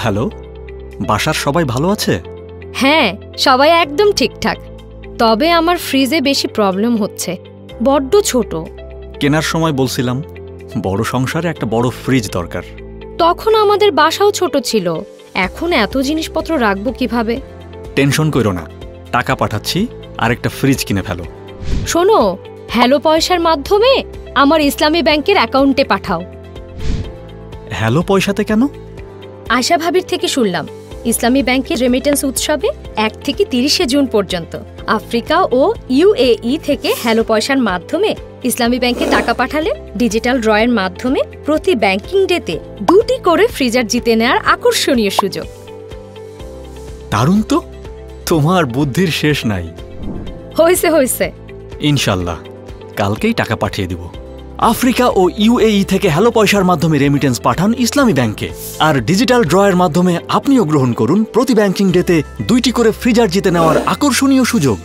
Hello, বাসার সবাই ভালো আছে? হ্যাঁ, সবাই একদম ঠিকঠাক। তবে আমার ফ্রিজে বেশি প্রবলেম হচ্ছে, বড্ড ছোট। কেনার সময় বলছিলাম বড় সংসারে একটা বড় ফ্রিজ দরকার। তখন আমাদের বাসাও ছোট ছিল, এখন এত জিনিসপত্র রাখবো কিভাবে? টেনশন কইরো না, টাকা পাঠাচ্ছি, আরেকটা ফ্রিজ কিনে ফেলো। শোনো, হ্যালো পয়সার মাধ্যমে আমার ইসলামী ব্যাংকের অ্যাকাউন্টে পাঠাও। হ্যালো পয়সাতে কেন? আশা ভাবির থেকে শুনলাম ইসলামী ব্যাংকের রেমিটেন্স উৎসবে 1 থেকে 30 জুন পর্যন্ত আফ্রিকা ও UAE থেকে হ্যালো পয়সার মাধ্যমে ইসলামী ব্যাংকে টাকা পাঠালে ডিজিটাল ড্রয়ের মাধ্যমে প্রতি ব্যাংকিং ডেতে 2টি করে ফ্রিজার জিতে নেওয়ার আকর্ষণীয় সুযোগ। দারুণ তো, তোমার বুদ্ধির শেষ নাই। হয়েছে। ইনশাল্লাহ কালকেই টাকা পাঠিয়ে দিব। আফ্রিকা ও UAE থেকে হ্যালো পয়সার মাধ্যমে রেমিটেন্স পাঠান ইসলামী ব্যাংকে, আর ডিজিটাল ড্রয়ের মাধ্যমে আপনিও গ্রহণ করুন প্রতি ব্যাংকিং ডেতে 2টি করে ফ্রিজার জিতে নেওয়ার আকর্ষণীয় সুযোগ।